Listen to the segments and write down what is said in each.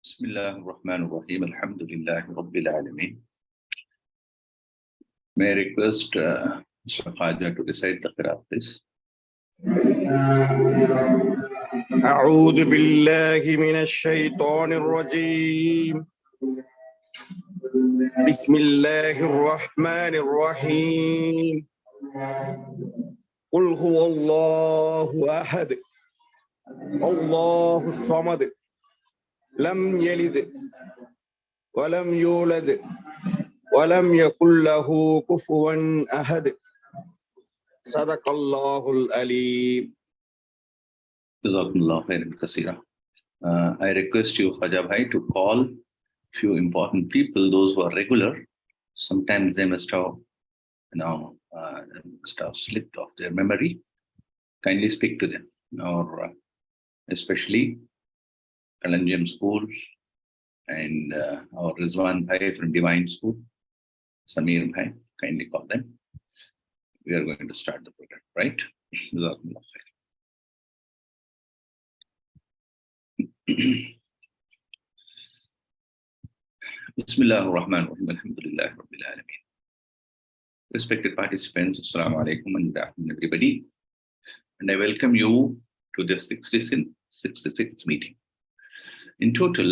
Bismillahirrahmanirrahim. Alhamdulillahi Rabbil Alameen. May I request Mr. Khaja to recite the Qur'an, please? أعوذ بالله من الشيطان الرجيم بسم الله الرحمن الرحيم قل هو الله أحد الله الصمد لم يلد ولم يولد ولم يكن له كفوا أحد صدق الله العليم. Jazakumullah khairan kaseera. I request you, Khaja Bhai, to call few important people, those who are regular. Sometimes they must have, slipped off their memory. Kindly speak to them, or especially Kalanjam School and our Rizwan Bhai from Divine School, Samir Bhai. Kindly call them. We are going to start the program, right? Jazakumullah khair. Bismillahirrahmanirrahim. Alhamdulillahi Rabbil Alameen. Respected participants, Assalamu alaikum and good afternoon, everybody. And I welcome you to the 66th meeting. In total,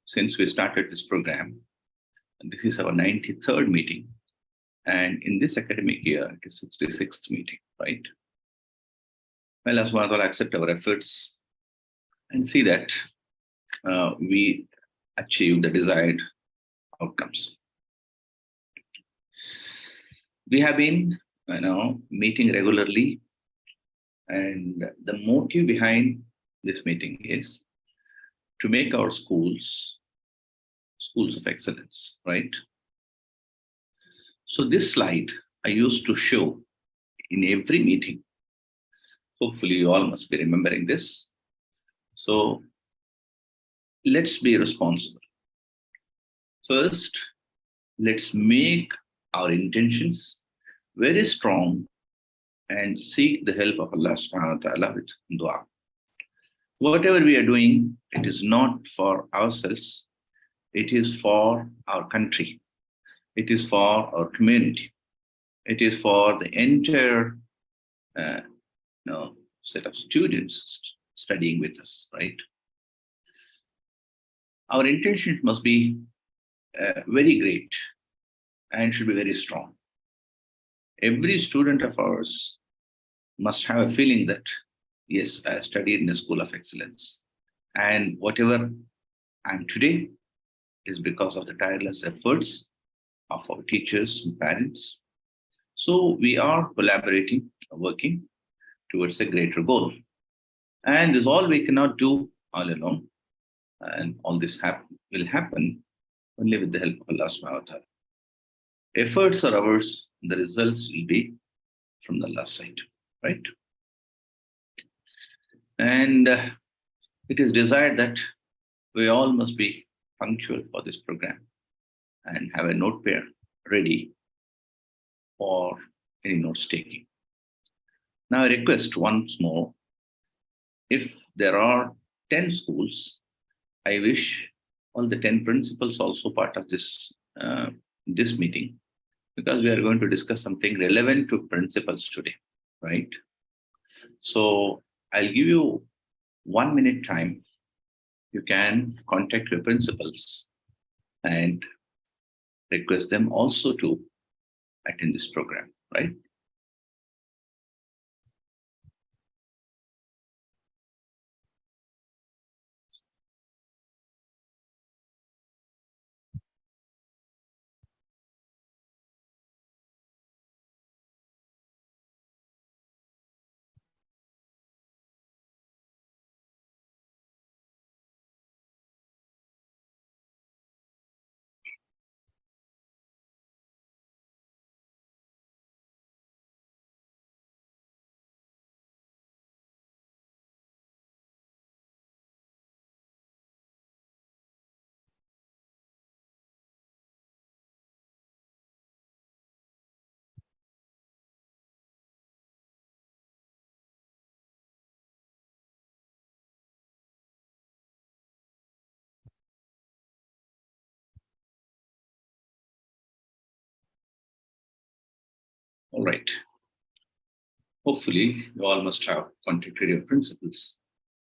since we started this program, this is our 93rd meeting. And in this academic year, it is 66th meeting, right? Well, Allah subhanahu wa ta'ala accept our efforts and see that we achieve the desired outcomes. We have been meeting regularly, and the motive behind this meeting is to make our schools of excellence, right? So this slide I used to show in every meeting. Hopefully you all must be remembering this. So let's be responsible. First, let's make our intentions very strong and seek the help of Allah subhanahu wa ta'ala with dua. Whatever we are doing, it is not for ourselves. It is for our country. It is for our community. It is for the entire set of students studying with us, right? Our intention must be very great and should be very strong. Every student of ours must have a feeling that, yes, I studied in a school of excellence. And whatever I'm today is because of the tireless efforts of our teachers and parents. So we are collaborating, working towards a greater goal. And this all we cannot do all alone. And all this will happen only with the help of Allah subhanahu wa ta'ala. Efforts are ours, the results will be from the Allah's side, right? And it is desired that we all must be punctual for this program and have a notepad ready for any notes taking. Now I request once more, if there are 10 schools, I wish all the 10 principals also part of this meeting, because we are going to discuss something relevant to principals today, right? So I'll give you 1 minute time. You can contact your principals and request them also to attend this program, right? All right. Hopefully, you all must have contacted your principals,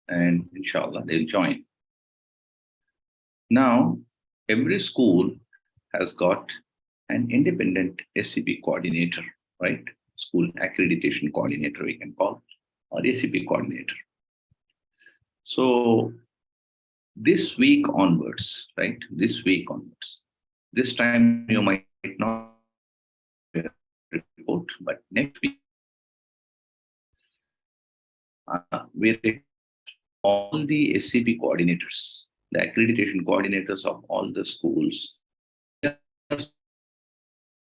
and inshallah, they'll join. Now, every school has got an independent SEP coordinator, right? School accreditation coordinator, we can call, or SEP coordinator. So, this week onwards, right? This week onwards, this time you might not report, but next week, we all the SCP coordinators, the accreditation coordinators of all the schools,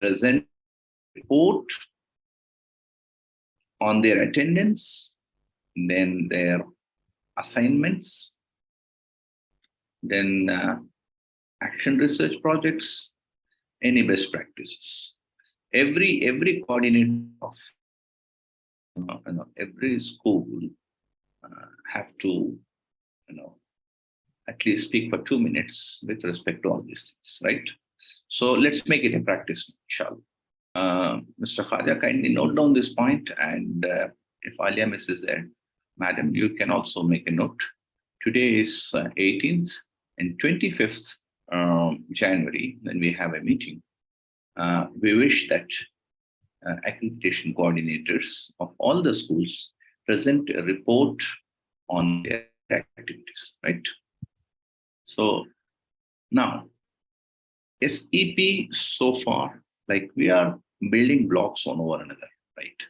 present report on their attendance, then their assignments, then action research projects, any best practices. Every coordinator of every school have to at least speak for 2 minutes with respect to all these things, right? So let's make it a practice, inshallah. Mr. Khaja, kindly note down this point, and if Alia Miss is there, madam, you can also make a note. Today is 18th and 25th January, when we have a meeting. We wish that accreditation coordinators of all the schools present a report on their activities, right? So now, SEP so far, like we are building blocks on one another, right?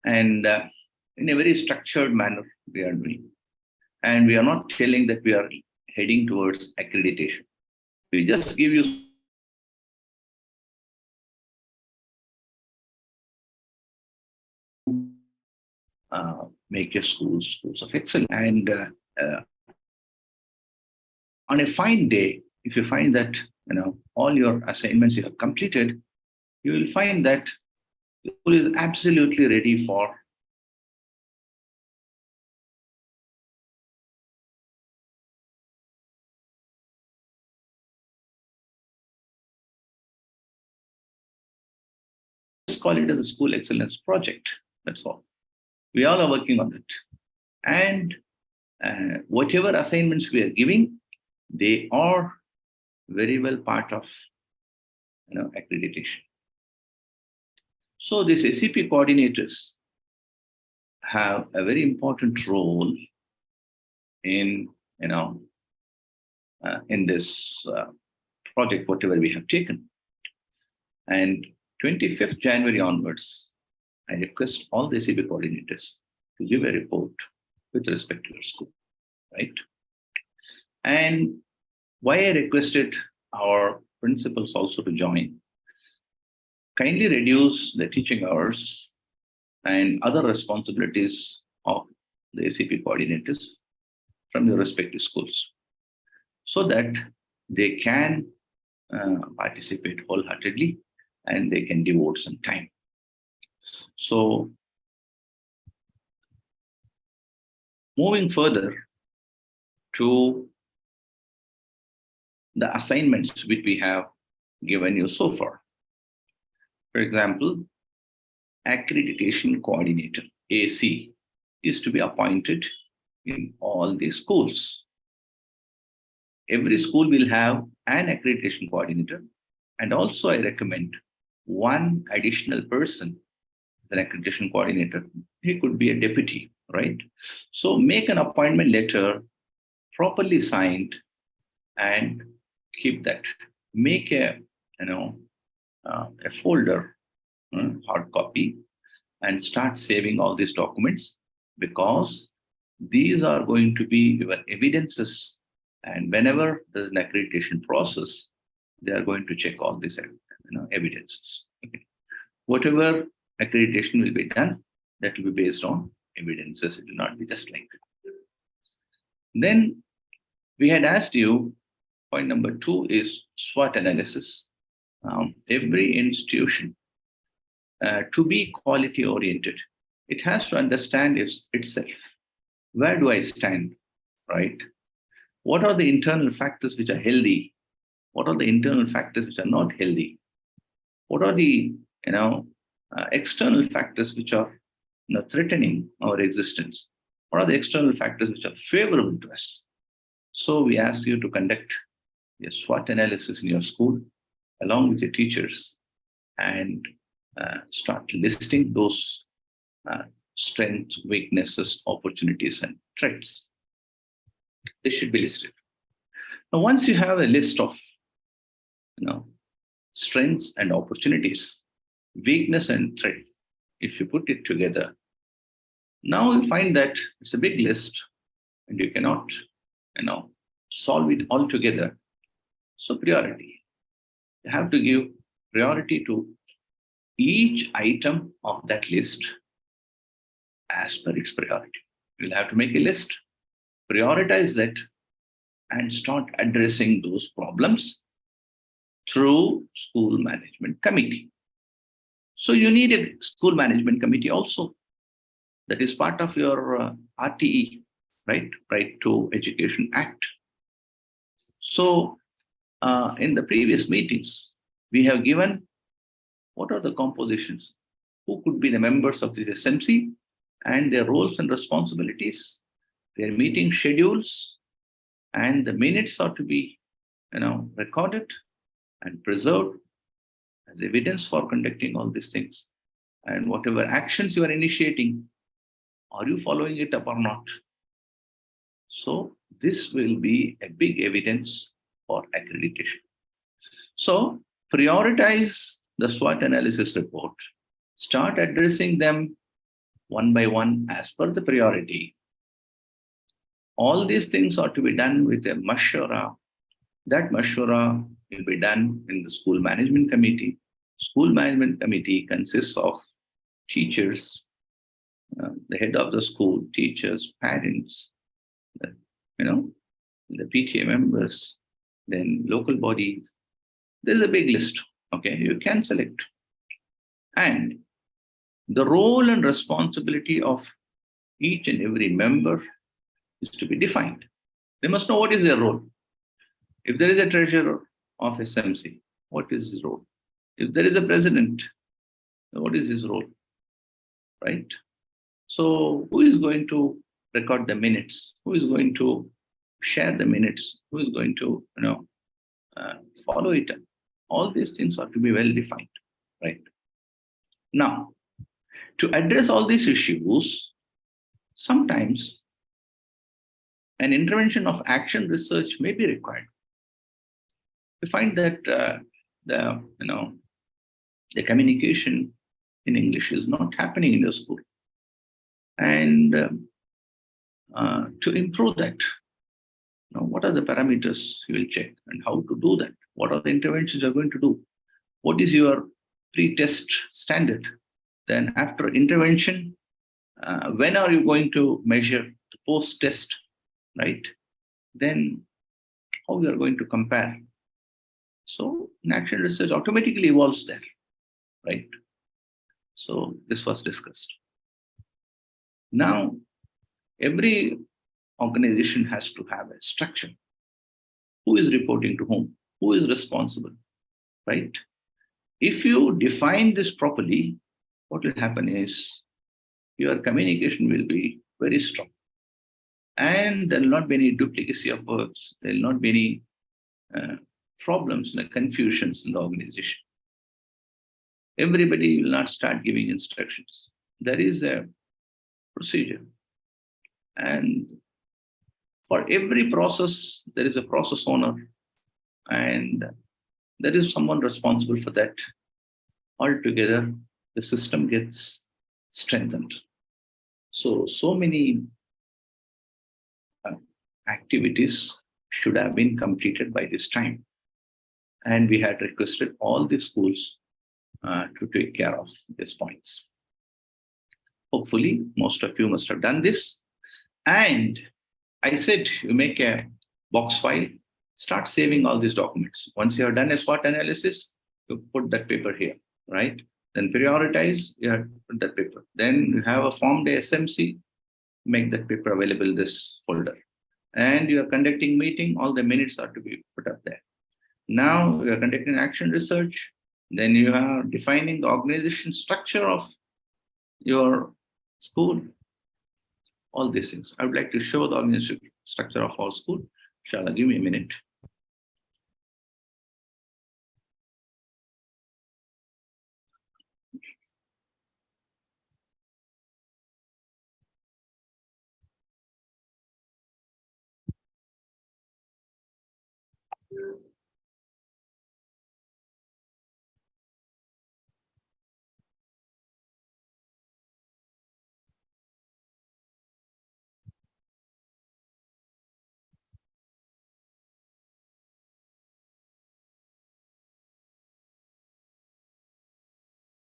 And in a very structured manner, we are doing. And we are not telling that we are heading towards accreditation. We just give you make your schools of excellence. And on a fine day, if you find that all your assignments you have completed, you will find that the school is absolutely ready for let's call it as a school excellence project. That's all. We all are working on it. And whatever assignments we are giving, they are very well part of accreditation. So these SCP coordinators have a very important role in in this project, whatever we have taken. And 25th January onwards, I request all the SCP coordinators to give a report with respect to your school, right? And why I requested our principals also to join, kindly reduce the teaching hours and other responsibilities of the SCP coordinators from your respective schools, so that they can participate wholeheartedly and they can devote some time. So, moving further to the assignments which we have given you so far. For example, accreditation coordinator, AC, is to be appointed in all the schools. Every school will have an accreditation coordinator, and also I recommend one additional person as an accreditation coordinator. He could be a deputy, right? So make an appointment letter properly signed and keep that. Make a folder, hard copy, and start saving all these documents, because these are going to be your evidences. And whenever there's an accreditation process, they are going to check all these evidences. Okay. Whatever accreditation will be done, that will be based on evidences. It will not be just like that. Then we had asked you, point number 2 is SWOT analysis. Every institution, to be quality oriented, it has to understand itself. Where do I stand, right? What are the internal factors which are healthy? What are the internal factors which are not healthy? What are the external factors which are threatening our existence. What are the external factors which are favorable to us? So we ask you to conduct a SWOT analysis in your school along with your teachers and start listing those strengths, weaknesses, opportunities, and threats. They should be listed. Now, once you have a list of strengths and opportunities, weakness and threat, if you put it together, now you find that it's a big list and you cannot solve it all together. So priority. You have to give priority to each item of that list as per its priority. You'll have to make a list, prioritize that, and start addressing those problems through school management committee. So you need a school management committee also. That is part of your RTE, right? Right to Education Act. So in the previous meetings, we have given what are the compositions, who could be the members of this SMC and their roles and responsibilities, their meeting schedules, and the minutes are to be recorded and preserved as evidence for conducting all these things. And whatever actions you are initiating, are you following it up or not? So this will be a big evidence for accreditation. So prioritize the SWOT analysis report, start addressing them one by one as per the priority. All these things are to be done with a mashwara. That mashwara will be done in the school management committee. School management committee consists of teachers, the head of the school, teachers, parents, the PTA members, then local bodies. There's a big list, okay? You can select. And the role and responsibility of each and every member is to be defined. They must know what is their role. If there is a treasurer of SMC, what is his role? If there is a president, what is his role, right? So who is going to record the minutes? Who is going to share the minutes? Who is going to, follow it? All these things are to be well defined, right? Now, to address all these issues, sometimes an intervention of action research may be required. We find that the communication in English is not happening in the school. And to improve that, what are the parameters you will check and how to do that? What are the interventions you're going to do? What is your pre-test standard? Then after intervention, when are you going to measure the post-test, right? Then how you are going to compare? So an action research automatically evolves there, right? So this was discussed. Now, every organization has to have a structure. Who is reporting to whom? Who is responsible, right? If you define this properly, what will happen is your communication will be very strong. And there will not be any duplicacy of words. There will not be any problems and confusions in the organization. Everybody will not start giving instructions. There is a procedure. And for every process, there is a process owner, and there is someone responsible for that. Altogether, the system gets strengthened. So many activities should have been completed by this time. And we had requested all the schools to take care of these points. Hopefully, most of you must have done this. And I said, you make a box file, start saving all these documents. Once you have done a SWOT analysis, you put that paper here, right? Then prioritize, you have to put that paper. Then you have a formed SMC, make that paper available in this folder. And you are conducting meeting, all the minutes are to be put up there. Now you are conducting action research. Then you are defining the organization structure of your school. All these things. I would like to show the organization structure of our school. Inshallah, give me a minute.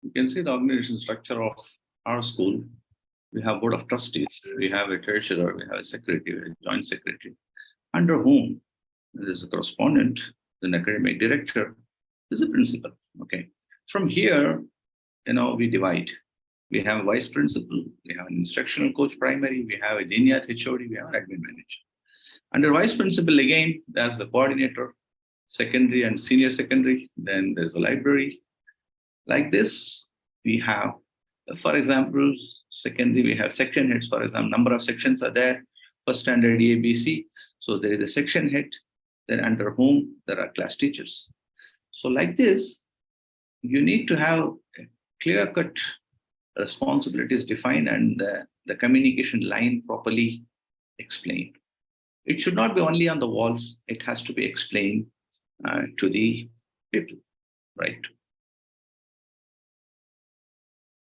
You can see the organization structure of our school. We have board of trustees, we have a treasurer, we have a secretary, a joint secretary, under whom there is a correspondent, an academic director, is a principal. Okay. From here, we divide. We have a vice principal, we have an instructional coach primary, we have a Dinyat HOD, we have an admin manager. Under vice principal, again, there's the coordinator, secondary and senior secondary, then there's a library. Like this, we have, for example, secondary, we have section heads, for example, number of sections are there, first standard A, B, C. So there is a section head, then under whom there are class teachers. So like this, you need to have clear-cut responsibilities defined and the communication line properly explained. It should not be only on the walls, it has to be explained to the people, right?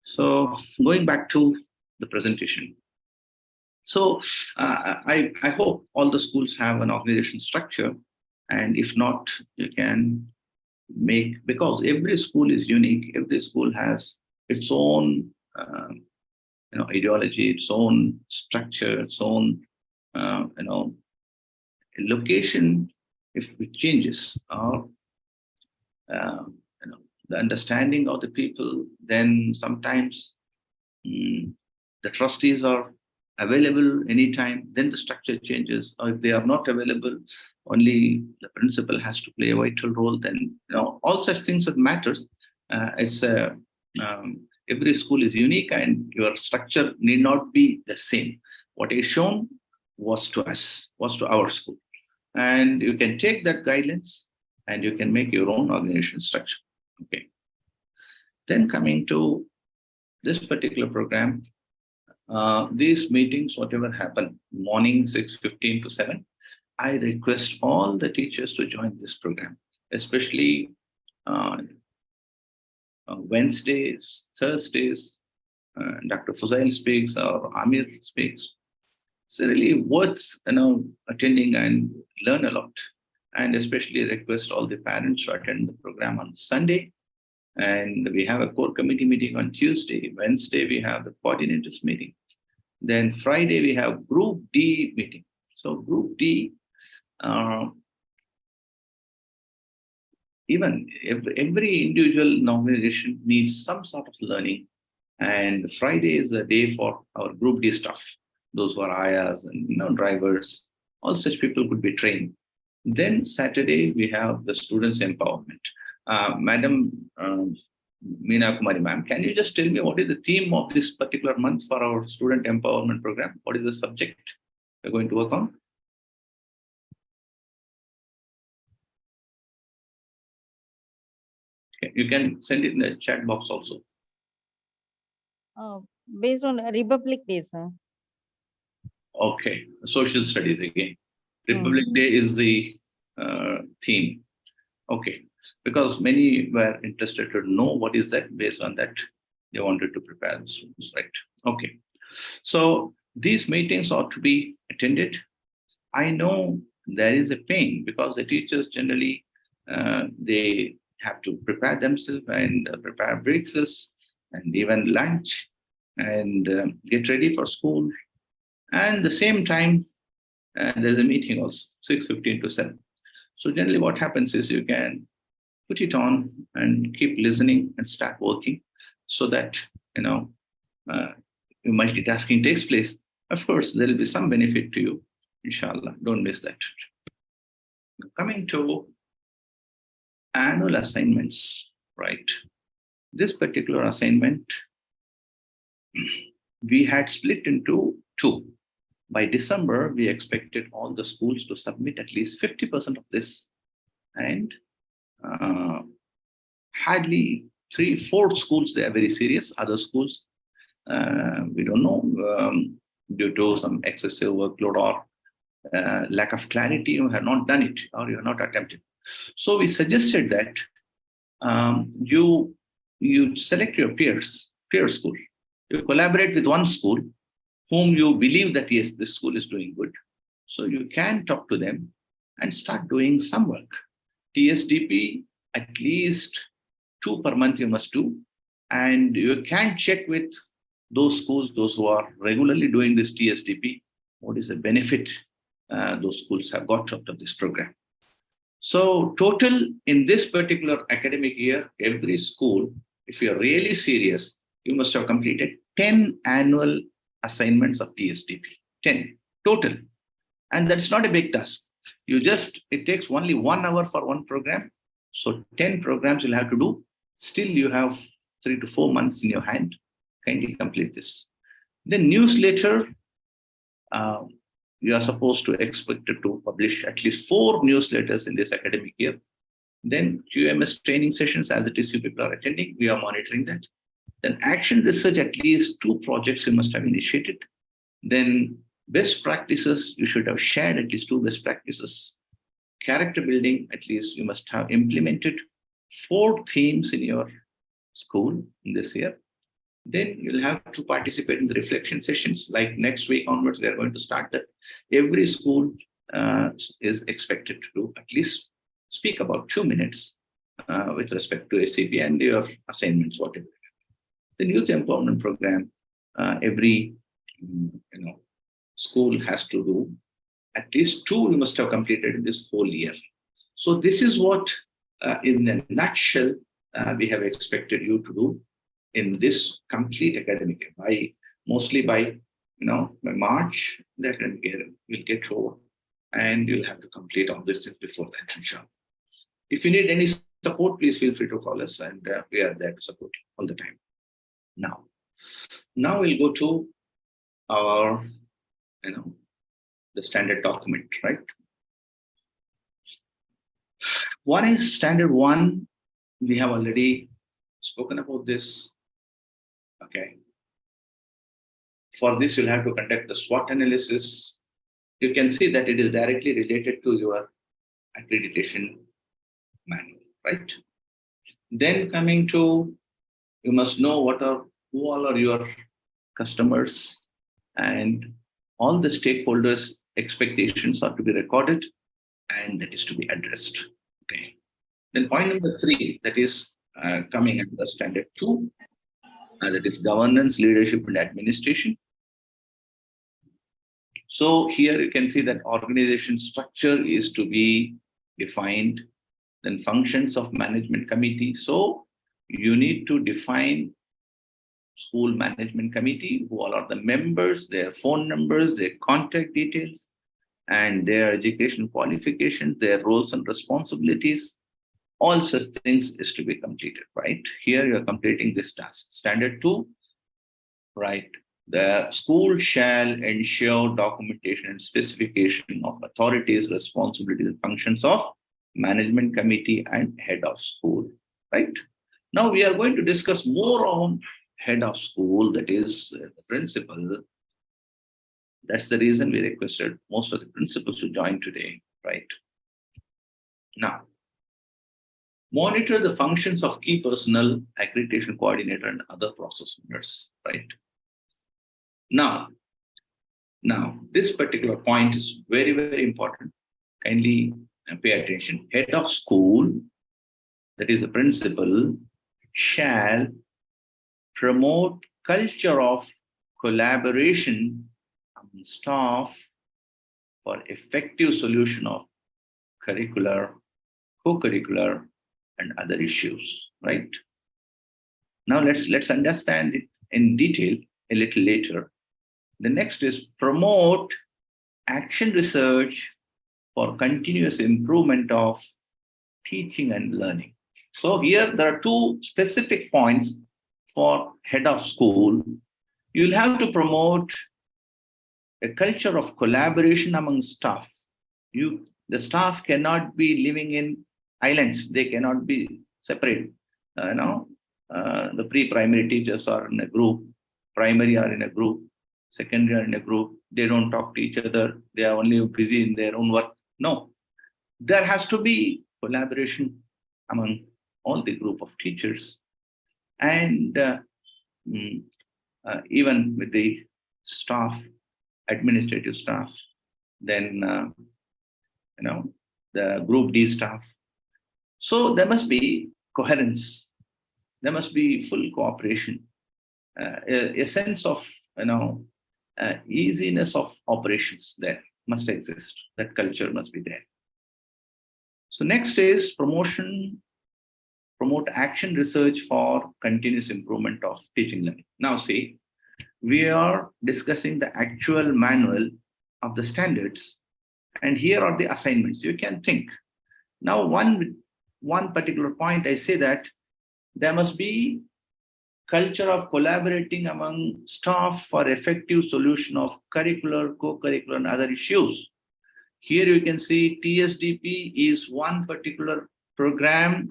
So going back to the presentation. So I hope all the schools have an organization structure, and if not, you can make, because every school is unique, every school has its own ideology, its own structure, its own location. If it changes or the understanding of the people, then sometimes the trustees are available anytime, then the structure changes. Or if they are not available, only the principal has to play a vital role. Then all such things that matters. Every school is unique, and your structure need not be the same. What is shown was to us, was to our school, and you can take that guidelines and you can make your own organization structure. Okay. Then coming to this particular program, these meetings, whatever happen, morning 6:15 to 7, I request all the teachers to join this program, especially Wednesdays, Thursdays. Dr. Fuzail speaks or Amir speaks. It's really worth attending and learn a lot. And especially request all the parents to attend the program on Sunday. And we have a core committee meeting on Tuesday. Wednesday, we have the coordinators meeting. Then Friday, we have Group D meeting. So Group D, even every individual organization needs some sort of learning. And Friday is the day for our Group D staff. Those who are ayahs and drivers, all such people could be trained. Then Saturday, we have the students' empowerment. Madam Meena Kumari ma'am, can you just tell me what is the theme of this particular month for our student empowerment program? What is the subject we're going to work on? Okay, you can send it in the chat box also. Based on Republic Day, sir. Okay, social studies again. Republic Day is the theme. Okay, because many were interested to know what is that. Based on that, they wanted to prepare the students, right? Okay, so these meetings ought to be attended. I know there is a pain because the teachers generally they have to prepare themselves and prepare breakfast and even lunch and get ready for school. And the same time, there's a meeting also, 6:15 to 7. So generally what happens is you can put it on and keep listening and start working so that, multitasking takes place. Of course, there will be some benefit to you, inshallah. Don't miss that. Coming to annual assignments, right? This particular assignment, we had split into two. By December, we expected all the schools to submit at least 50% of this, and hardly 3/4 schools, they are very serious. Other schools, we don't know, due to some excessive workload or lack of clarity, you have not done it or you have not attempted. So we suggested that you select your peer school. You collaborate with one school whom you believe that, yes, this school is doing good. So you can talk to them and start doing some work. TSDP, at least 2 per month you must do. And you can check with those schools, those who are regularly doing this TSDP, what is the benefit those schools have got out of this program. So total in this particular academic year, every school, if you're really serious, you must have completed 10 annual assignments of TSDP, 10 total. And that's not a big task. It takes only 1 hour for one program. So 10 programs you'll have to do. Still you have 3 to 4 months in your hand. Kindly complete this. The newsletter, you are supposed to expect to publish at least 4 newsletters in this academic year. Then QMS training sessions, as it is, you people are attending, we are monitoring that. Then action research, at least 2 projects you must have initiated. Then best practices, you should have shared at least 2 best practices. Character building, at least you must have implemented 4 themes in your school in this year. Then you'll have to participate in the reflection sessions. Like next week onwards, we are going to start that. Every school is expected to do at least speak about 2 minutes with respect to SEP and your assignments, whatever. The youth empowerment program, every school has to do at least 2 you must have completed in this whole year. So this is what, in a nutshell, we have expected you to do in this complete academic year. Mostly by March, the academic year will get over, and you'll have to complete all this before that, inshallah. If you need any support, please feel free to call us, and we are there to support you all the time. Now we'll go to our, the standard document, right? One is standard 1. We have already spoken about this. Okay. For this, you'll have to conduct a SWOT analysis. You can see that it is directly related to your accreditation manual, right? Then coming to, you must know who all are your customers, and all the stakeholders' expectations are to be recorded, and that is to be addressed. Okay. Then point number 3, that is coming under standard 2, that is governance, leadership, and administration. So here you can see that organization structure is to be defined, then functions of management committee. So you need to define school management committee, who all are the members, their phone numbers, their contact details, and their education qualifications, their roles and responsibilities. All such things is to be completed, right? Here you are completing this task. Standard 2, right? The school shall ensure documentation and specification of authorities, responsibilities, and functions of management committee and head of school, right? Now we are going to discuss more on head of school, that is the principal. That's the reason we requested most of the principals to join today, right? Now, monitor the functions of key personnel, accreditation coordinator, and other process owners, right? Now, this particular point is very, very important. Kindly pay attention. Head of school, that is the principal, shall promote culture of collaboration among staff for effective solution of curricular, co-curricular, and other issues, right? Now let's understand it in detail a little later. The next is promote action research for continuous improvement of teaching and learning. So here there are two specific points for head of school. You'll have to promote a culture of collaboration among staff. The staff cannot be living in islands. They cannot be separate. The pre-primary teachers are in a group, primary are in a group, secondary are in a group. They don't talk to each other. They are only busy in their own work. No, there has to be collaboration among all the group of teachers, and even with the staff, administrative staff, then the group D staff. So there must be coherence. There must be full cooperation, a sense of easiness of operations there must exist. That culture must be there. So next is promote action research for continuous improvement of teaching learning. Now see, we are discussing the actual manual of the standards, and here are the assignments. You can think. Now one particular point, I say that there must be culture of collaborating among staff for effective solution of curricular, co-curricular, and other issues. Here you can see TSDP is one particular program.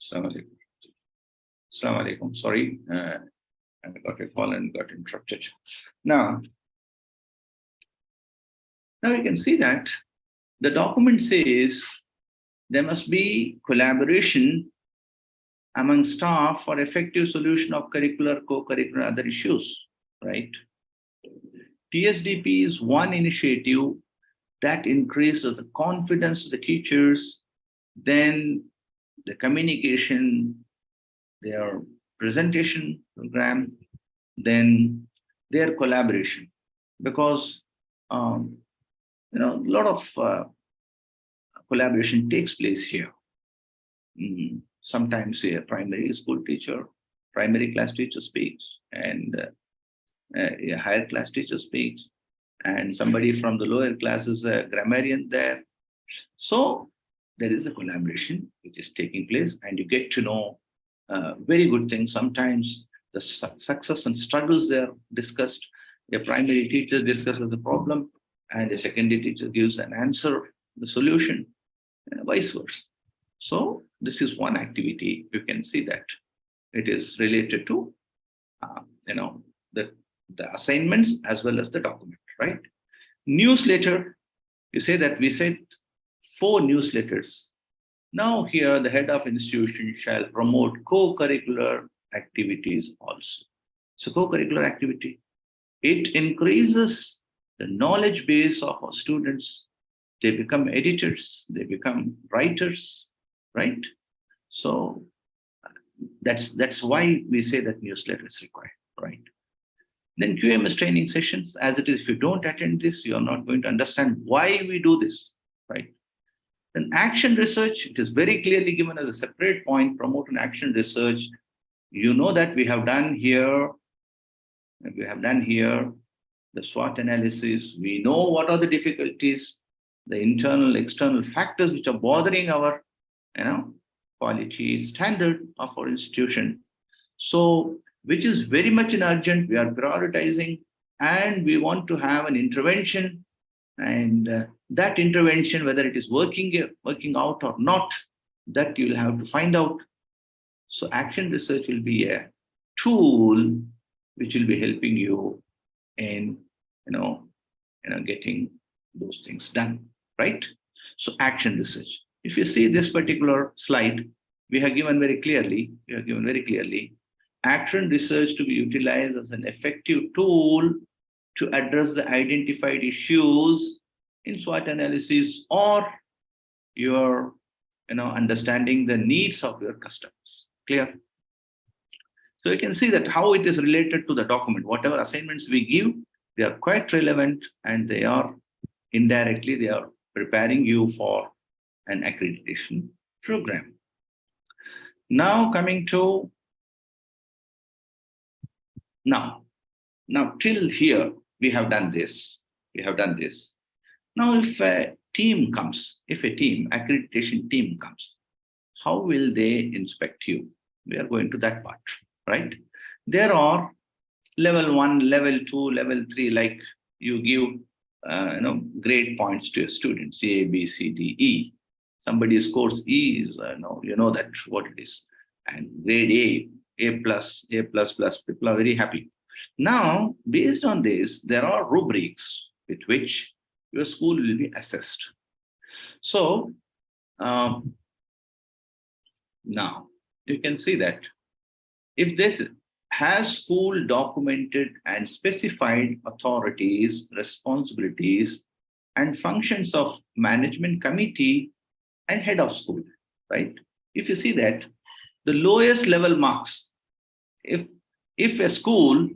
Assalamu alaikum. Sorry, I got a call and got interrupted. Now you can see that the document says there must be collaboration among staff for effective solution of curricular, co-curricular, other issues, right? TSDP is one initiative that increases the confidence of the teachers, then the communication, their presentation program, then their collaboration, because a lot of collaboration takes place here. Sometimes a primary school teacher, primary class teacher speaks, and a higher class teacher speaks, and somebody from the lower class is a grammarian there. So there is a collaboration which is taking place, and you get to know very good things. Sometimes the success and struggles they are discussed. A primary teacher discusses the problem, and a secondary teacher gives an answer, the solution, and vice versa. So this is one activity. You can see that it is related to the assignments as well as the document, right? Newsletter, you say that we said 4 newsletters. Now here the head of institution shall promote co-curricular activities also. So co-curricular activity, it increases the knowledge base of our students. They become editors, they become writers, right? So that's why we say that newsletter is required, right? Then QMS training sessions, as it is, if you don't attend this, you are not going to understand why we do this, right? Then action research, it is very clearly given as a separate point, promote an action research. You know that we have done here the SWOT analysis. We know what are the difficulties, the internal, external factors which are bothering our, quality standard of our institution. So, which is very much an urgent, we are prioritizing, and we want to have an intervention, and that intervention, whether it is working out or not, that you will have to find out. So action research will be a tool which will be helping you in getting those things done, right? So action research. If you see this particular slide, we have given very clearly, action research to be utilized as an effective tool to address the identified issues in SWOT analysis, or you're understanding the needs of your customers. Clear? So you can see that how it is related to the document. Whatever assignments we give, they are quite relevant, and they are indirectly, they are preparing you for an accreditation program. Now coming to now till here, we have done this. Now if a team comes, accreditation team comes, how will they inspect you? We are going to that part, right? There are level 1, level 2, level 3, like you give grade points to your students, A, B, C, D, E. Somebody scores E is, you know that what it is. And grade A plus, people are very happy. Now, based on this, there are rubrics with which your school will be assessed. So, now you can see that if this has school documented and specified authorities, responsibilities, and functions of management committee and head of school, right? If you see that, the lowest level marks, if a school,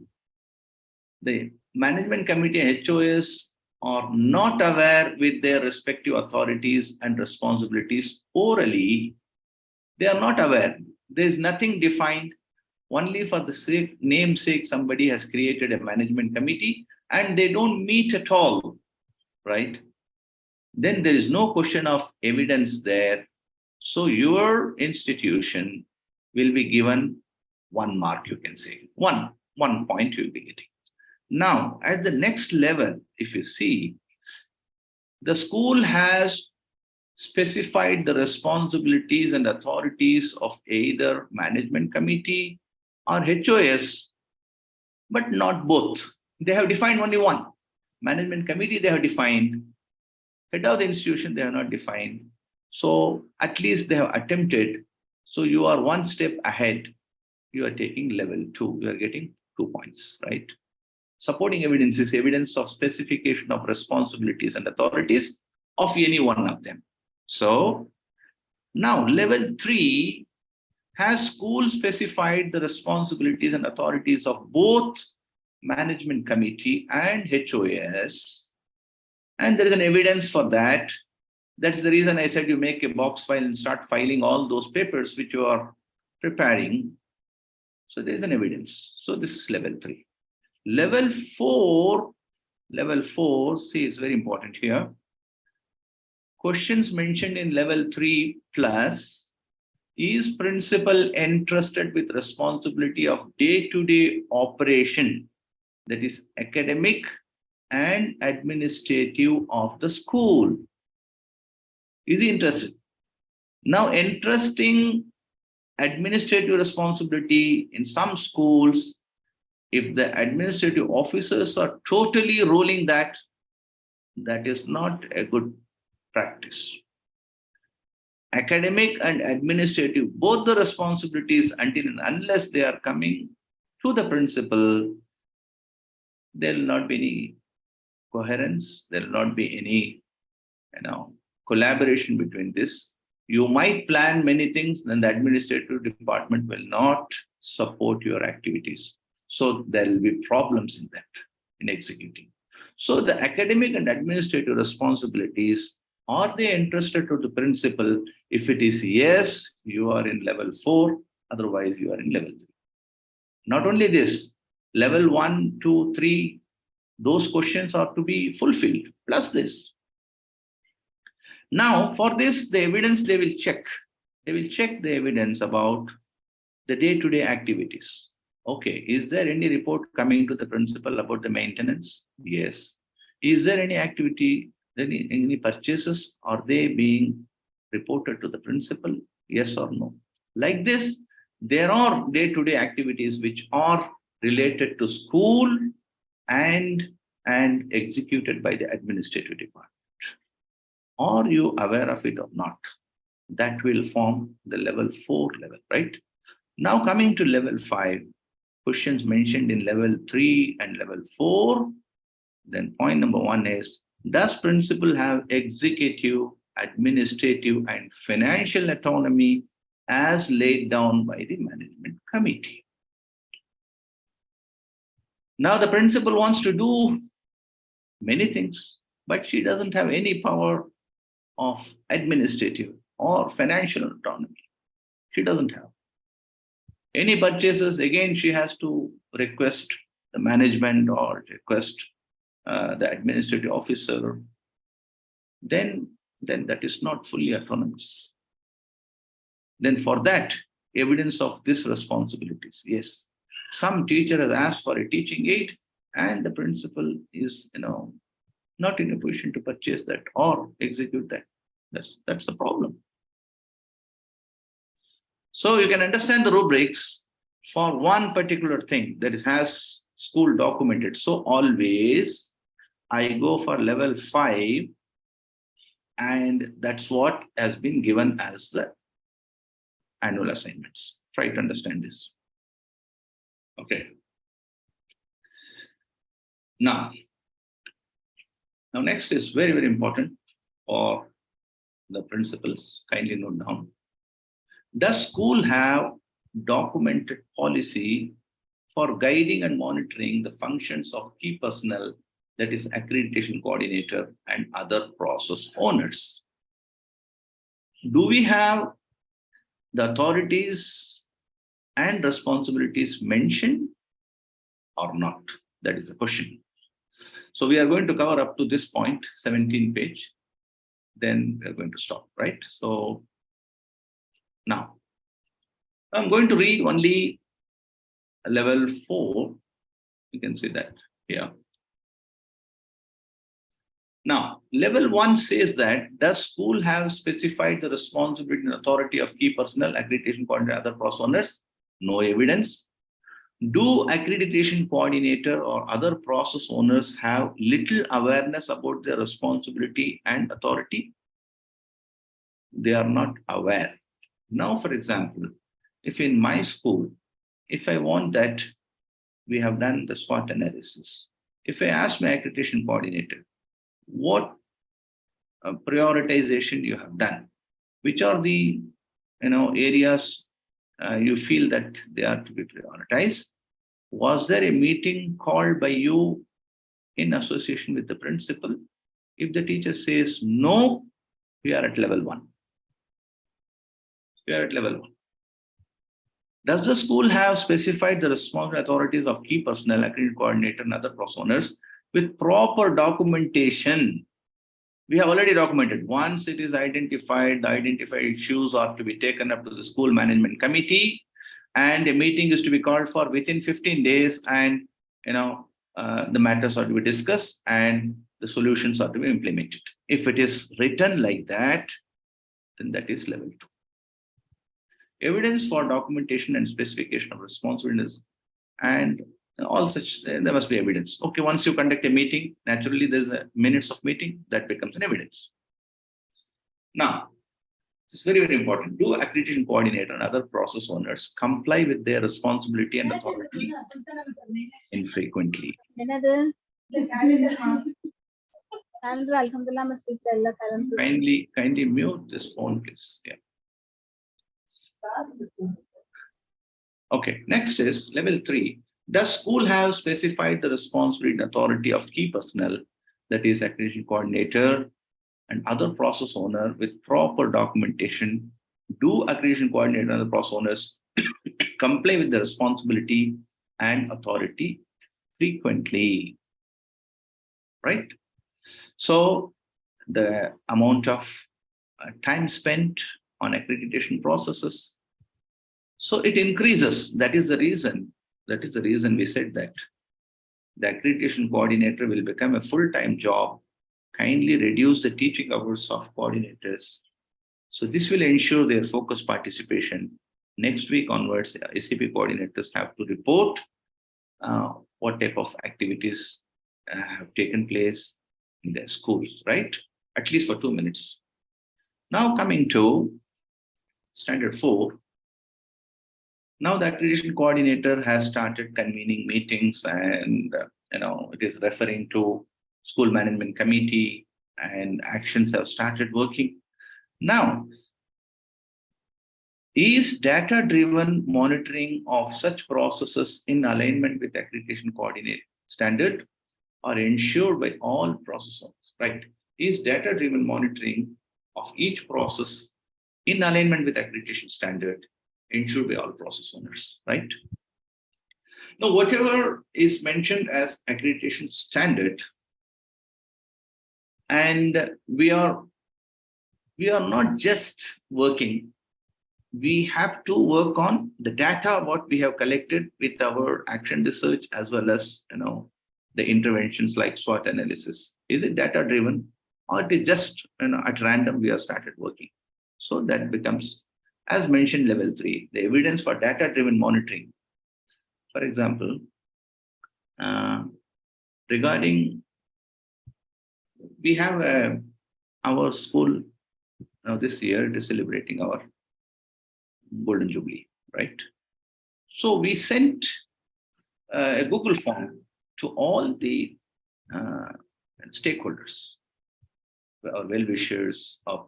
the management committee and HOS are not aware with their respective authorities and responsibilities orally, they are not aware. There is nothing defined. Only for the namesake, somebody has created a management committee and they don't meet at all, right? Then there is no question of evidence there. So your institution will be given 1 mark, you can say. One point you'll be getting. Now, at the next level, if you see, the school has specified the responsibilities and authorities of either management committee or HOS, but not both. They have defined only one. Management committee, they have defined. Head of the institution, they have not defined. So at least they have attempted. So you are 1 step ahead. You are taking level 2. You are getting 2 points, right? Supporting evidence is evidence of specification of responsibilities and authorities of any one of them. So now level 3 has school specified the responsibilities and authorities of both management committee and HOS. And there is an evidence for that. That's the reason I said you make a box file and start filing all those papers which you are preparing. So there is an evidence. So this is level 3. Level 4, see, is very important here. Questions mentioned in level 3 plus, is principal entrusted with responsibility of day-to-day operation, that is academic and administrative of the school? Is he interested? Now, entrusting administrative responsibility in some schools, if the administrative officers are totally ruling that, that is not a good practice. Academic and administrative, both the responsibilities, until and unless they are coming to the principal, there will not be any coherence, there will not be any, collaboration between this. You might plan many things, then the administrative department will not support your activities. So there will be problems in that, in executing. So the academic and administrative responsibilities, are they entrusted to the principal? If it is yes, you are in level 4, otherwise you are in level 3. Not only this, level 1, 2, 3, those questions are to be fulfilled, plus this. Now, for this, the evidence they will check. They will check the evidence about the day-to-day activities. Okay, is there any report coming to the principal about the maintenance? Yes. Is there any activity, any purchases? Are they being reported to the principal? Yes or no? Like this, there are day-to-day activities which are related to school and executed by the administrative department. Are you aware of it or not? That will form the level 4 level, right? Now coming to level 5, questions mentioned in level 3 and level 4, then point number 1 is Does principal have executive, administrative, and financial autonomy as laid down by the management committee? Now the principal wants to do many things, but she doesn't have any power of administrative or financial autonomy. She doesn't have. Any purchases, again, she has to request the management or request the administrative officer. Then that is not fully autonomous. Then for that, evidence of these responsibilities, yes. Some teacher has asked for a teaching aid and the principal is, not in a position to purchase that or execute that. That's the problem. So you can understand the rubrics for one particular thing that has school documented. So always I go for level 5 and that's what has been given as the annual assignments. Try to understand this. Okay. Now next is very, very important for the principals. Kindly note down. Does school have documented policy for guiding and monitoring the functions of key personnel, that is accreditation coordinator and other process owners? Do we have the authorities and responsibilities mentioned or not? That is the question. So we are going to cover up to this point, 17 page. Then we are going to stop, right? So now I'm going to read only level 4. You can see that here. Now, level 1 says that does school have specified the responsibility and authority of key personnel, accreditation coordinator, other process owners? No evidence. Do accreditation coordinator or other process owners have little awareness about their responsibility and authority? They are not aware. Now, for example, if in my school, if I want that, we have done the SWOT analysis. If I ask my accreditation coordinator, what prioritization you have done, which are the areas you feel that they are to be prioritized? Was there a meeting called by you in association with the principal? If the teacher says no, we are at level 1. We are at level 1. Does the school have specified the responsible authorities of key personnel, accredited coordinator, and other process owners with proper documentation? We have already documented. Once it is identified, the identified issues are to be taken up to the school management committee, and a meeting is to be called for within 15 days, and the matters are to be discussed and the solutions are to be implemented. If it is written like that, then that is level 2. Evidence for documentation and specification of responsibilities and all such, there must be evidence. Okay, once you conduct a meeting, naturally there's a minutes of meeting, that becomes an evidence. Now, this is very, very important. Do accreditation coordinator and other process owners comply with their responsibility and authority infrequently? Kindly mute this phone, please. Yeah. Okay, next is level 3. Does school have specified the responsibility and authority of key personnel, that is accreditation coordinator and other process owner with proper documentation? Do accreditation coordinator and other process owners comply with the responsibility and authority frequently? Right? So the amount of time spent on accreditation processes, so it increases. That is the reason we said that the accreditation coordinator will become a full-time job. Kindly reduce the teaching hours of coordinators. So this will ensure their focused participation. Next week onwards, SEP coordinators have to report what type of activities have taken place in their schools, right? At least for 2 minutes. Now coming to standard 4. Now the accreditation coordinator has started convening meetings, and it is referring to school management committee, and actions have started working. Now, is data-driven monitoring of such processes in alignment with accreditation coordinate standard or ensured by all process owners, right? Is data-driven monitoring of each process in alignment with accreditation standard ensured by all process owners, right? Now, whatever is mentioned as accreditation standard, and we are not just working, we have to work on the data what we have collected with our action research, as well as the interventions like SWOT analysis. Is it data driven, or it is just at random we have started working? So that becomes, as mentioned, level 3, the evidence for data driven monitoring. For example, regarding, we have our school this year it is celebrating our Golden Jubilee, right? So we sent a Google form to all the stakeholders, our well-wishers, our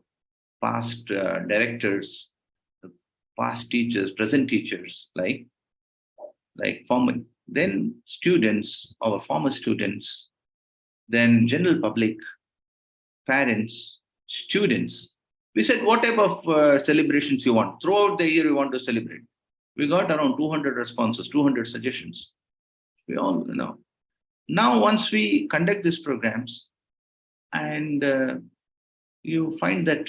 past directors, past teachers, present teachers, like former, then students, our former students, then general public, parents, students. We said, what type of celebrations you want? Throughout the year, we want to celebrate. We got around 200 responses, 200 suggestions. We all know. Now, once we conduct these programs, and you find that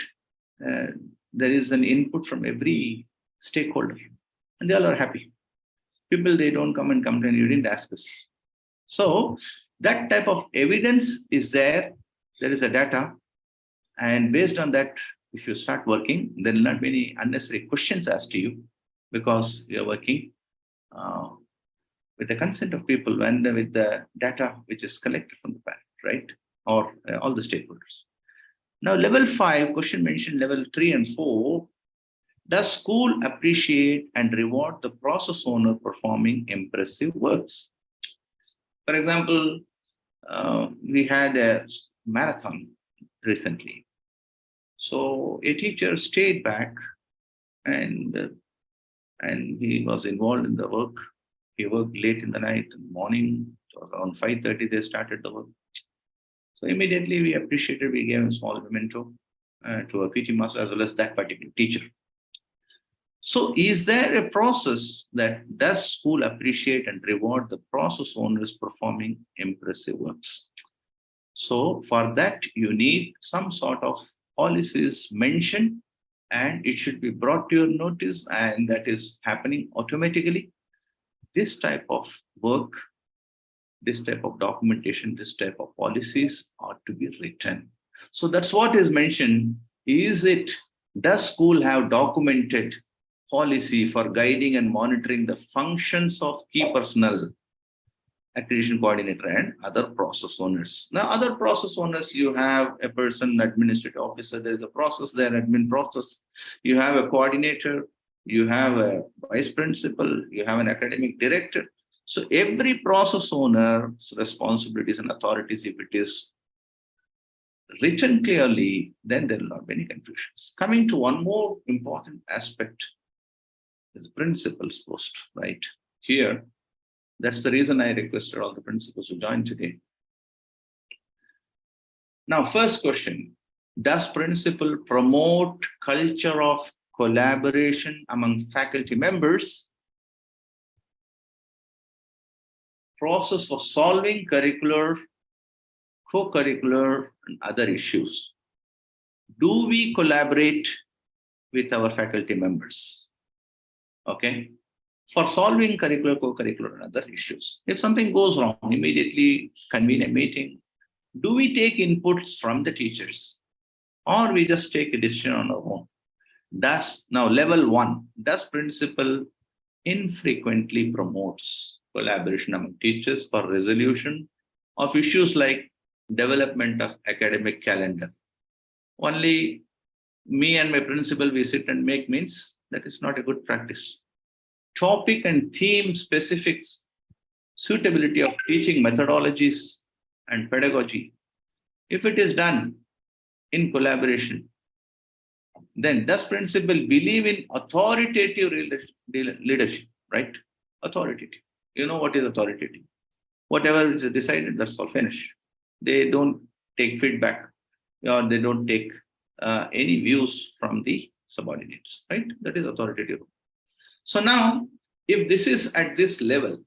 there is an input from every stakeholder, and they all are happy. People, they don't come and complain, you didn't ask us. So that type of evidence is there. There is a data, and based on that, if you start working, there will not be any unnecessary questions asked to you, because you are working with the consent of people and with the data which is collected from the parent, right? Or all the stakeholders. Now, level 5, question mentioned level 3 and 4. Does school appreciate and reward the process owner performing impressive works? For example, we had a marathon recently. So a teacher stayed back, and he was involved in the work. He worked late in the night, in the morning. It was around 5:30 they started the work. So immediately we appreciated, we gave a small memento to a PT master as well as that particular teacher. So is there a process that does school appreciate and reward the process owners performing impressive works? So for that, you need some sort of policies mentioned, and it should be brought to your notice, and that is happening automatically. This type of work, this type of documentation, this type of policies ought to be written. So that's what is mentioned. Does school have documented policy for guiding and monitoring the functions of key personnel, accreditation coordinator, and other process owners? Now, other process owners, you have a person, administrative officer, there is a process there, admin process. You have a coordinator, you have a vice principal, you have an academic director. So every process owner's responsibilities and authorities, if it is written clearly, then there will not be any confusions. Coming to one more important aspect is the principal's post, right? Here, that's the reason I requested all the principals to join today. Now, first question, does principal promote culture of collaboration among faculty members, process for solving curricular, co-curricular, and other issues? Do we collaborate with our faculty members? Okay. For solving curricular, co-curricular, and other issues. If something goes wrong, immediately convene a meeting. Do we take inputs from the teachers, or we just take a decision on our own? Now, level 1, does principal infrequently promotes collaboration among teachers for resolution of issues like development of academic calendar? Only me and my principal, we sit and make means, that is not a good practice. Topic and theme specifics, suitability of teaching methodologies, and pedagogy, if it is done in collaboration, then does principal believe in authoritative leadership, right? Authoritative. You know what is authoritative? Whatever is decided, that's all, finish. They don't take feedback, or they don't take any views from the subordinates, right? That is authoritative. So now, if this is at this level,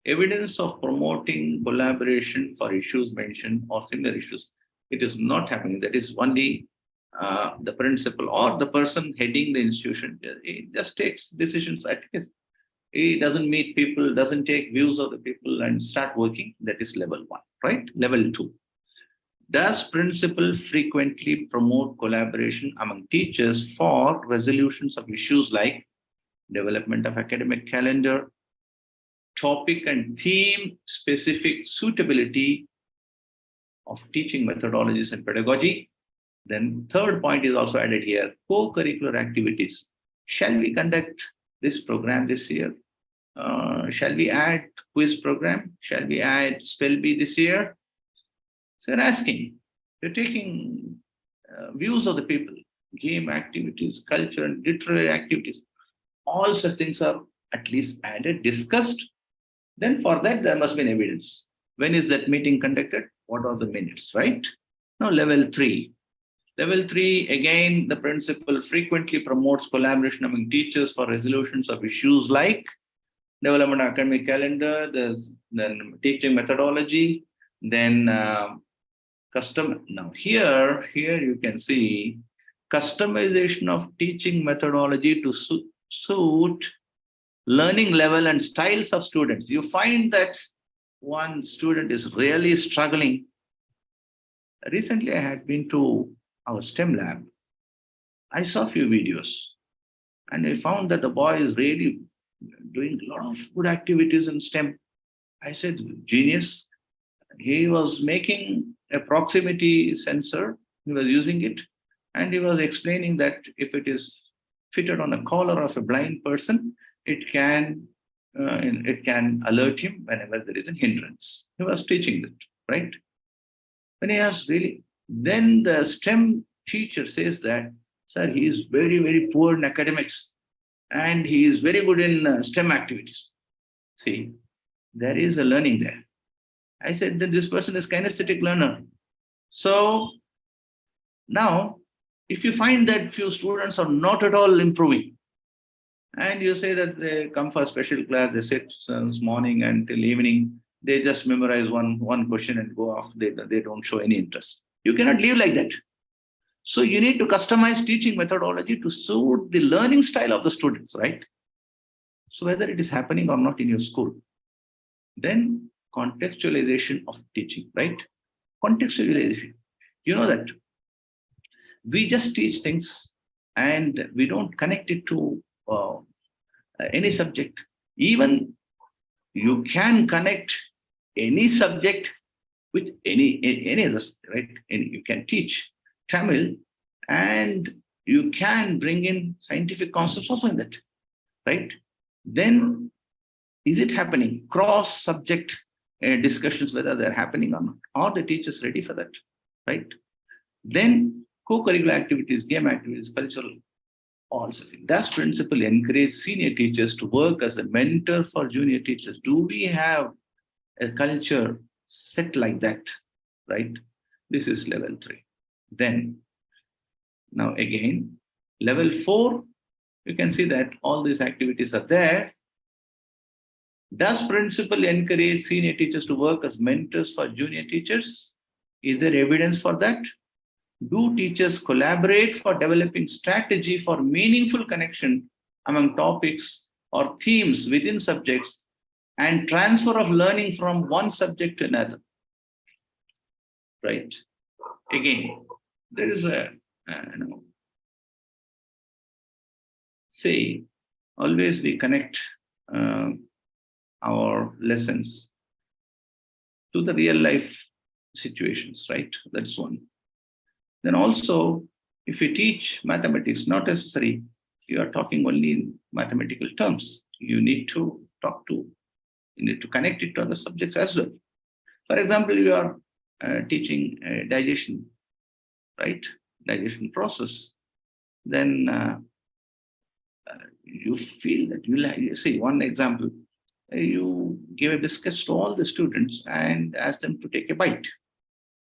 evidence of promoting collaboration for issues mentioned or similar issues, it is not happening. That is only the principal or the person heading the institution. He just takes decisions at his. He doesn't meet people, doesn't take views of the people and start working. That is level 1, right? Level 2. Does principal frequently promote collaboration among teachers for resolutions of issues like development of academic calendar, topic and theme specific suitability of teaching methodologies and pedagogy? Then third point is also added here, co-curricular activities. Shall we conduct this program this year? Shall we add quiz program? Shall we add spell bee this year? So they're asking, they're taking views of the people, game activities, culture and literary activities. All such things are at least added, discussed. Then for that, there must be an evidence. When is that meeting conducted? What are the minutes, right? Now, level 3. Level 3, again, the principal frequently promotes collaboration among teachers for resolutions of issues like development of academic calendar, then teaching methodology, then custom. Now, here you can see customization of teaching methodology to suit learning level and styles of students. You find that one student is really struggling. Recently, I had been to our STEM lab. I saw a few videos and I found that the boy is really doing a lot of good activities in STEM. I said, genius. He was making a proximity sensor. He was using it and he was explaining that if it is fitted on a collar of a blind person, it can alert him whenever there is a hindrance. He was teaching that, right? When he asked really, then the STEM teacher says that, sir, he is very, very poor in academics and he is very good in STEM activities. See, there is a learning there. I said that this person is kinesthetic learner. So now, if you find that few students are not at all improving, and you say that they come for a special class, they sit since morning until evening, they just memorize one question and go off, they don't show any interest. You cannot live like that. So you need to customize teaching methodology to suit the learning style of the students, right? So whether it is happening or not in your school, then contextualization of teaching, right? Contextualization. You know that we just teach things and we don't connect it to any subject. Even you can connect any subject with any other, right? And you can teach Tamil and you can bring in scientific concepts also in that, right? Then is it happening? Cross-subject discussions, whether they're happening or not. Are the teachers ready for that, right? Then co-curricular activities, game activities, cultural, all such things. Does principal encourage senior teachers to work as a mentor for junior teachers? Do we have a culture set like that, right? This is level 3. Then, now again, level 4, you can see that all these activities are there. Does principal encourage senior teachers to work as mentors for junior teachers? Is there evidence for that? Do teachers collaborate for developing strategy for meaningful connection among topics or themes within subjects and transfer of learning from one subject to another? Right? Again, there is a, say, always we connect our lessons to the real life situations, right? That's one. Then also, if you teach mathematics, not necessary, you are talking only in mathematical terms. You need to connect it to other subjects as well. For example, you are teaching digestion, right? Digestion process, then you feel that you see one example. You give a biscuit to all the students and ask them to take a bite.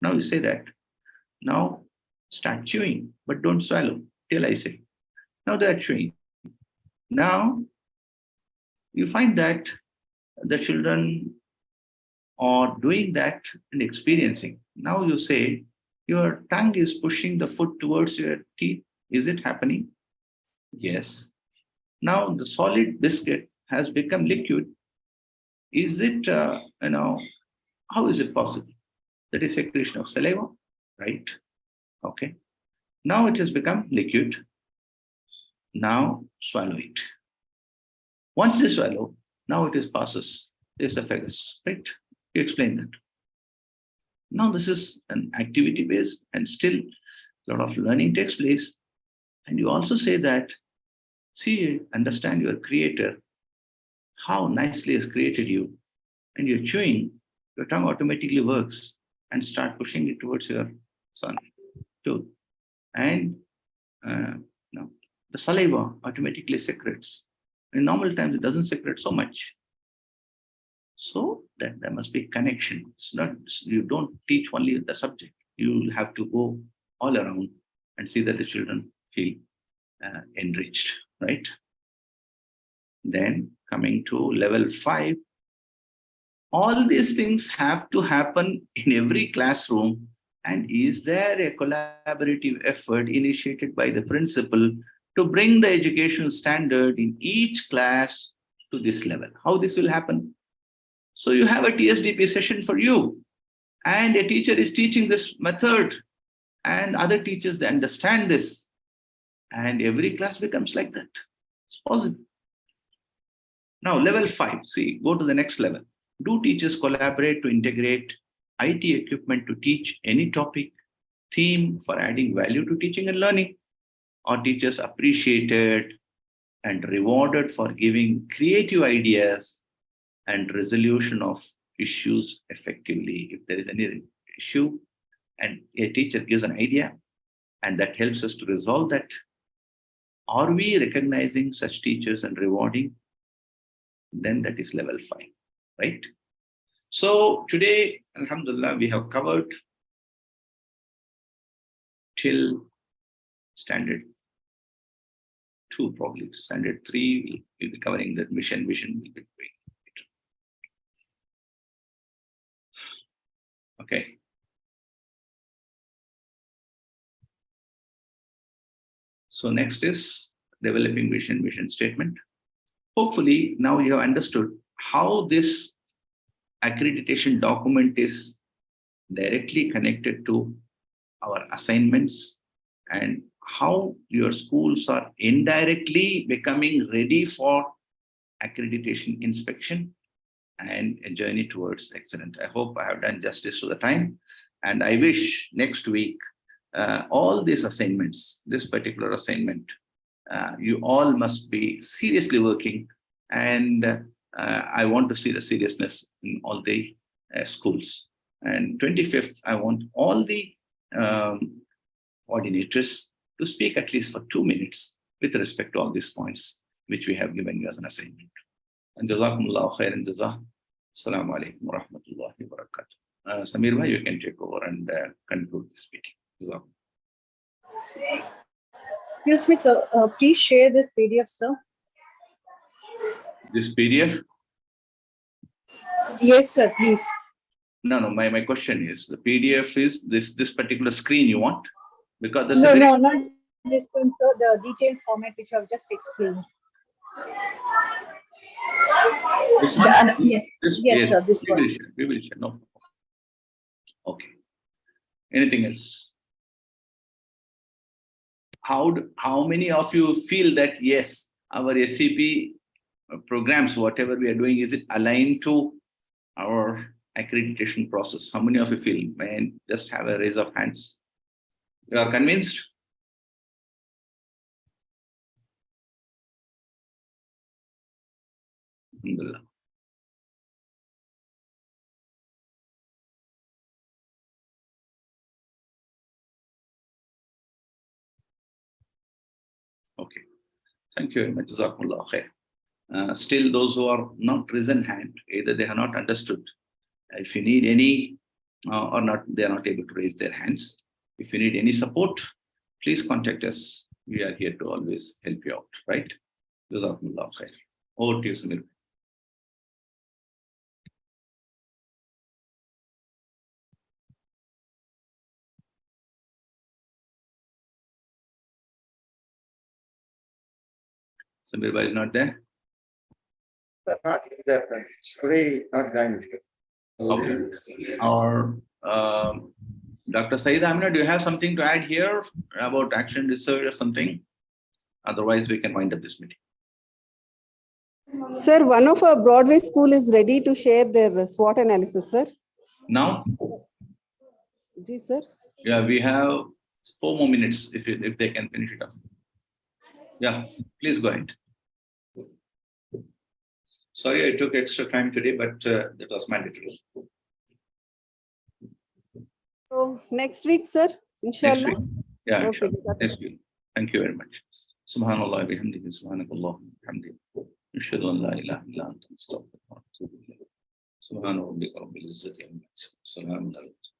Now you say that. Now start chewing, but don't swallow till I say. Now they are chewing. Now you find that the children are doing that and experiencing. Now you say your tongue is pushing the food towards your teeth. Is it happening? Yes. Now the solid biscuit has become liquid. Is it, how is it possible? That is secretion of saliva, right? Okay. Now it has become liquid. Now swallow it. Once you swallow, now it is passes the esophagus, right? You explain that. Now this is an activity based and still a lot of learning takes place. And you also say that, see, understand your creator, how nicely has created you. And you're chewing, your tongue automatically works and start pushing it towards your tooth. And no, the saliva automatically secretes. In normal times, it doesn't secrete so much. So that there must be connection. It's not, you don't teach only the subject. You have to go all around and see that the children feel enriched, right? Then coming to level 5, all these things have to happen in every classroom. And is there a collaborative effort initiated by the principal to bring the education standard in each class to this level? How this will happen? So you have a TSDP session for you, and a teacher is teaching this method, and other teachers, they understand this, and every class becomes like that. It's possible. Now, level 5, see, go to the next level. Do teachers collaborate to integrate IT equipment to teach any topic, theme for adding value to teaching and learning? Are teachers appreciated and rewarded for giving creative ideas and resolution of issues effectively? If there is any issue and a teacher gives an idea and that helps us to resolve that, are we recognizing such teachers and rewarding? Then that is level 5, right? So today, Alhamdulillah, we have covered till standard 2, probably. Standard 3, we'll be covering that mission will be doing. Okay. So next is developing vision statement. Hopefully now you have understood how this accreditation document is directly connected to our assignments and how your schools are indirectly becoming ready for accreditation inspection and a journey towards excellence. I hope I have done justice to the time, and I wish next week all these assignments, this particular assignment, you all must be seriously working, and I want to see the seriousness in all the schools. And 25th, I want all the coordinators to speak at least for 2 minutes with respect to all these points, which we have given you as an assignment. And Jazakumullah khairan jazaa. Assalamu alaikum wa rahmatullahi wa barakatuh. Samir bhai, you can take over and conclude this meeting. Jazakum. Excuse me, sir. Please share this PDF, sir. This PDF? Yes, sir, please. No, my question is, the PDF is this particular screen you want? Because that's No, not this one, sir. The detailed format which I have just explained. This one? Yes, sir, this one. We will share. No. Okay. Anything else? How many of you feel that, yes, our SEP programs, whatever we are doing, is it aligned to our accreditation process? How many of you feel? May I just have a raise of hands? You are convinced? Alhamdulillah. Okay. Thank you very much. Jazakumullah khair. Still, those who are not risen hand, either they have not understood. If you need any, or not, they are not able to raise their hands. If you need any support, please contact us. We are here to always help you out, right? Jazakumullah khair. Over to you, Samir. Samir Bhai is not there? Today, not going. Okay. Or Dr. Saeed Amina, do you have something to add here about action research or something? Otherwise, we can wind up this meeting. Sir, one of our Broadway school is ready to share their SWOT analysis, sir. Now, Ji, sir. yeah, we have 4 more minutes if they can finish it up. Yeah, please go ahead. Sorry, I took extra time today, but that was mandatory. So next week, sir, inshallah. Next week. Yeah, Okay. inshallah. Next week. Thank you very much. Subhanallah bihamdihi, subhanakallah bihamdihi. Ashhadu an la ilaha illa anta astaghfiruka wa atubu ilayk. Subhana rabbika rabbil izzati amma yasifun. Salamun alaykum.